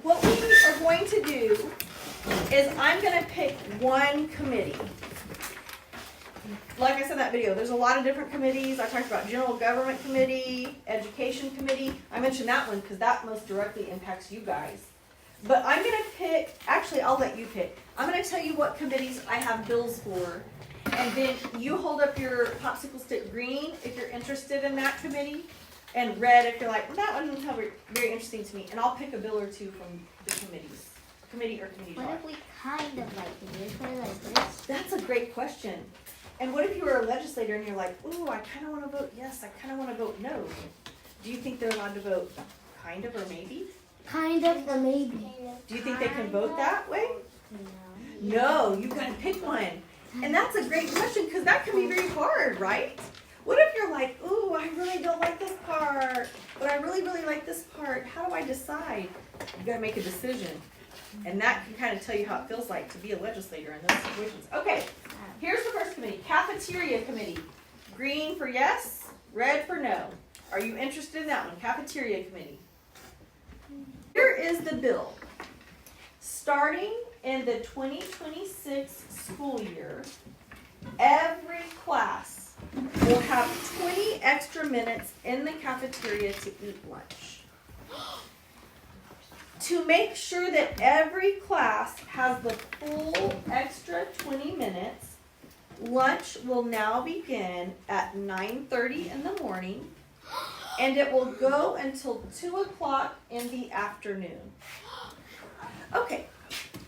what we are going to do is I'm going to pick one committee. Like I said in that video, there's a lot of different committees. I talked about General Government Committee, Education Committee. I mentioned that one because that most directly impacts you guys. But I'm going to pick, actually I'll let you pick. I'm going to tell you what committees I have bills for. And then you hold up your popsicle stick green if you're interested in that committee. And red if you're like, well, that one sounds very interesting to me. And I'll pick a bill or two from the committees. Committee or committee. What if we kind of like this? What like this? That's a great question. And what if you were a legislator and you're like, ooh, I kind of want to vote yes, I kind of want to vote no. Do you think they're allowed to vote kind of or maybe? Kind of or maybe. Do you think they can vote that way? No. No, you got to pick one. And that's a great question because that can be very hard, right? What if you're like, ooh, I really don't like this part, but I really, really like this part. How do I decide? You got to make a decision. And that can kind of tell you how it feels like to be a legislator in those situations. Okay, here's the first committee, Cafeteria Committee. Green for yes, red for no. Are you interested in that one, Cafeteria Committee? Here is the bill. Starting in the 2026 school year, every class will have 20 extra minutes in the cafeteria to eat lunch. To make sure that every class has the full extra 20 minutes, lunch will now begin at 9:30 in the morning, and it will go until 2 o'clock in the afternoon. Okay,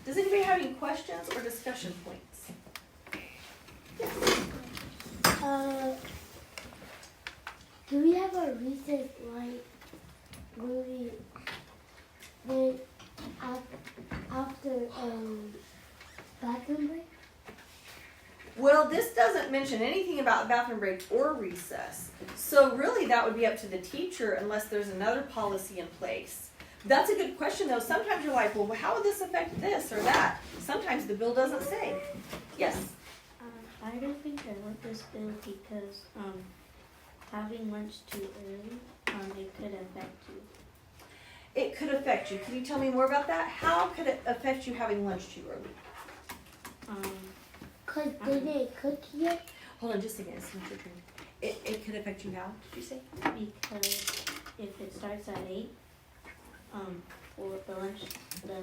does anybody have any questions or discussion points? Yes. Do we have a recess like movie when after bathroom break? Well, this doesn't mention anything about bathroom break or recess. So really that would be up to the teacher unless there's another policy in place. That's a good question though. Sometimes you're like, well, how would this affect this or that? Sometimes the bill doesn't say. Yes? I don't think I want this bill because having lunch too early, it could affect you. It could affect you. Can you tell me more about that? How could it affect you having lunch too early? Cause they didn't cook yet. Hold on just a second. It's not your turn. It could affect you how, did you say? Because if it starts at 8, or the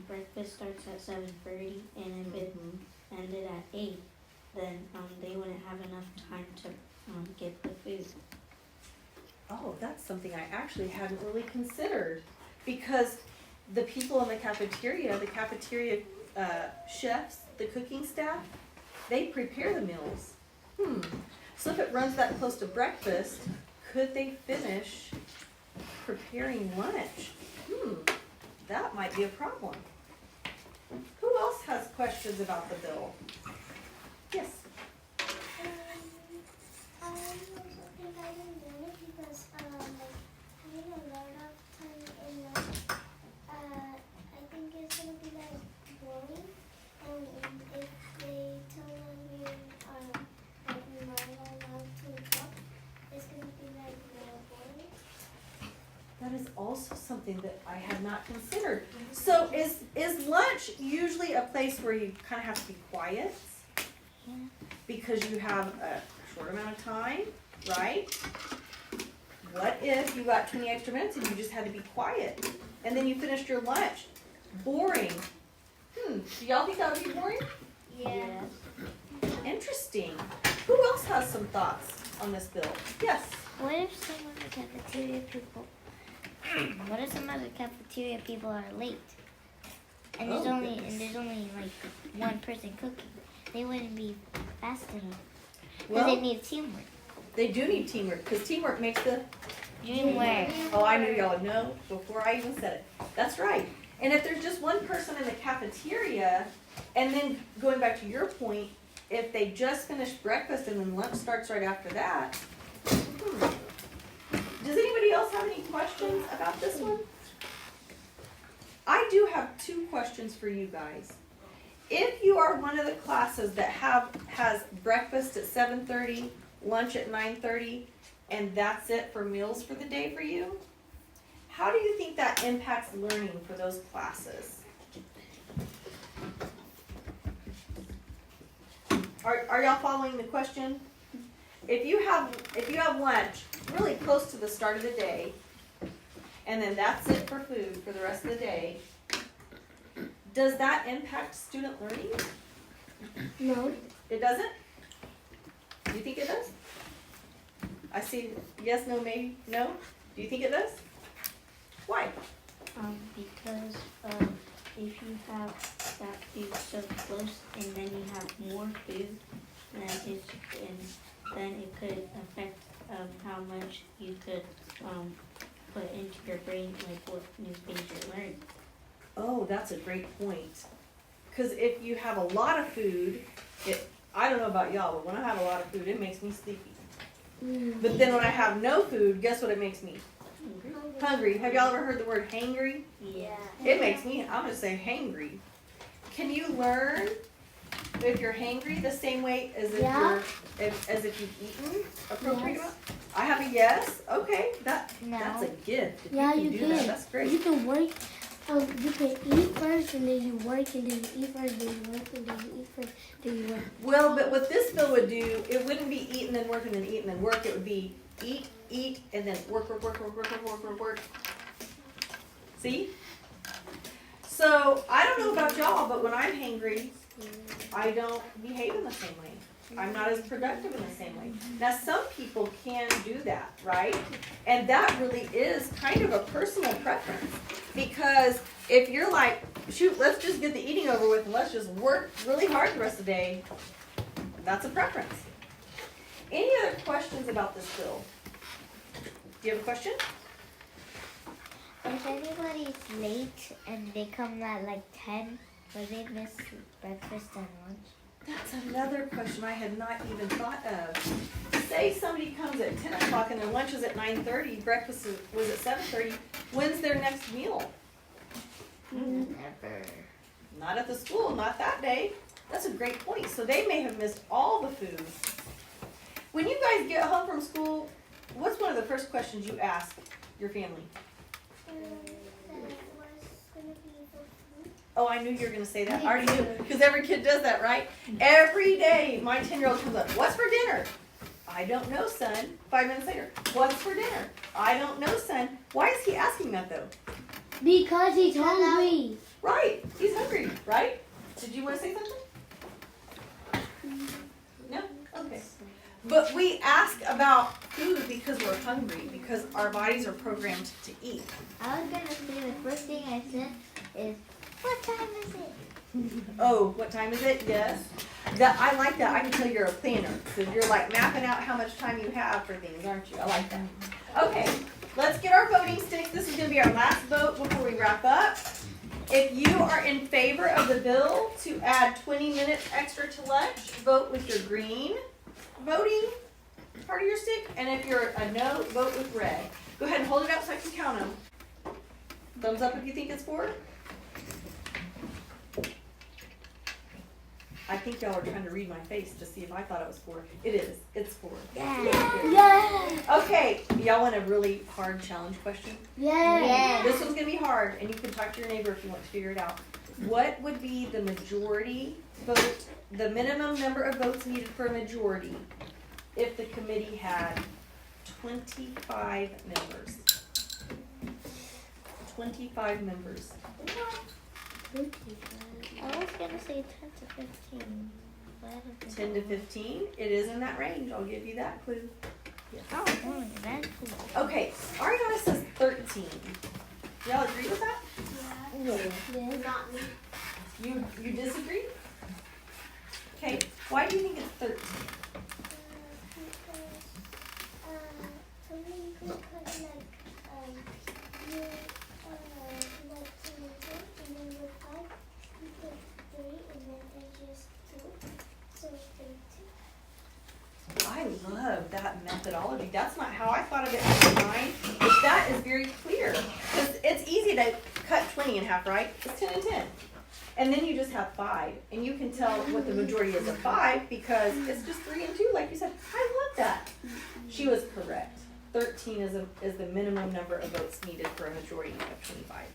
breakfast starts at 7:30, and if it ended at 8, then they wouldn't have enough time to get the food. Oh, that's something I actually hadn't really considered because the people in the cafeteria chefs, the cooking staff, they prepare the meals. So if it runs that close to breakfast, could they finish preparing lunch? That might be a problem. Who else has questions about the bill? Yes. I also think I can do it because having a lot of time in lunch, I think it's gonna be like boring. And if they tell us we are not allowed to talk, it's gonna be like more boring. That is also something that I had not considered. So is lunch usually a place where you kind of have to be quiet? Yeah. Because you have a short amount of time, right? What if you got 20 extra minutes and you just had to be quiet? And then you finished your lunch? Boring. Do y'all think that would be boring? Yeah. Interesting. Who else has some thoughts on this bill? Yes. What if some of the cafeteria people? What if some of the cafeteria people are late? And there's only like one person cooking. They wouldn't be fast enough. Because they need teamwork. They do need teamwork because teamwork makes the Dream work. Oh, I knew y'all would know before I even said it. That's right. And if there's just one person in the cafeteria, and then going back to your point, if they just finished breakfast and then lunch starts right after that. Does anybody else have any questions about this one? I do have 2 questions for you guys. If you are one of the classes that has breakfast at 7:30, lunch at 9:30, and that's it for meals for the day for you, How do you think that impacts learning for those classes? Are y'all following the question? If you have lunch really close to the start of the day, and then that's it for food for the rest of the day, does that impact student learning? No. It doesn't? Do you think it does? I see yes, no, maybe, no. Do you think it does? Why? Because if you have that food so close and then you have more food, then it could affect how much you could put into your brain, like what new things you're learning. Oh, that's a great point. Because if you have a lot of food, I don't know about y'all, but when I have a lot of food, it makes me sleepy. But then when I have no food, guess what it makes me? Hungry. Have y'all ever heard the word hangry? Yeah. It makes me, I'm gonna say hangry. Can you learn if you're hangry the same way as if Yeah. as if you've eaten appropriate Yes. amount? I have a yes. Okay, that's a No. gift. If Yeah, you can you do can. that, that's great. You can work. You can eat first, and then you work, and then you eat first, then you work, and then you eat first, then you work. Well, but what this bill would do, it wouldn't be eat and then work and then eat and then work. It would be eat, and then work. See? So, I don't know about y'all, but when I'm hangry, I don't behave in the same way. I'm not as productive in the same way. Now, some people can do that, right? And that really is kind of a personal preference. Because if you're like, shoot, let's just get the eating over with and let's just work really hard the rest of the day, that's a preference. Any other questions about this bill? Do you have a question? If anybody's late and they come at like 10, will they miss breakfast and lunch? That's another question I had not even thought of. Say somebody comes at 10 o'clock and their lunch is at 9:30, breakfast was at 7:30, when's their next meal? Never. Not at the school, not that day. That's a great point. So they may have missed all the food. When you guys get home from school, what's one of the first questions you ask your family? Oh, I knew you were going to say that. I already knew. Because every kid does that, right? Every day, my 10-year-old comes up, what's for dinner? I don't know, son. 5 minutes later, what's for dinner? I don't know, son. Why is he asking that, though? Because he's hungry. Right. He's hungry, right? Did you want to say something? No? Okay. But we ask about food because we're hungry, because our bodies are programmed to eat. I was gonna say the first thing I said is, what time is it? Oh, what time is it? Yes. I like that. I can tell you're a planner. So you're like mapping out how much time you have for things, aren't you? I like that. Okay, let's get our voting sticks. This is going to be our last vote before we wrap up. If you are in favor of the bill to add 20 minutes extra to lunch, vote with your green voting part of your stick. And if you're a no, vote with red. Go ahead and hold it up so I can count them. Thumbs up if you think it's for. I think y'all are trying to read my face to see if I thought it was for. It is. It's for. Yeah. Okay, y'all want a really hard challenge question? Yeah. This one's going to be hard, and you can talk to your neighbor if you want to figure it out. What would be the majority vote, the minimum number of votes needed for a majority if the committee had 25 members? 25 members. I was gonna say 10 to 15. But I don't think 10 to 15. It is in that range. I'll give you that clue. Oh, that's cool. Okay, Ariana says 13. Y'all agree with that? Yeah. Not me. You disagree? Okay, why do you think it's 13? I love that methodology. That's not how I thought of it at the time, but that is very clear. Because it's easy to cut 20 in half, right? It's 10 and 10. And then you just have 5. And you can tell what the majority is of 5 because it's just 3 and 2, like you said. I love that. She was correct. 13 is the minimum number of votes needed for a majority of 25.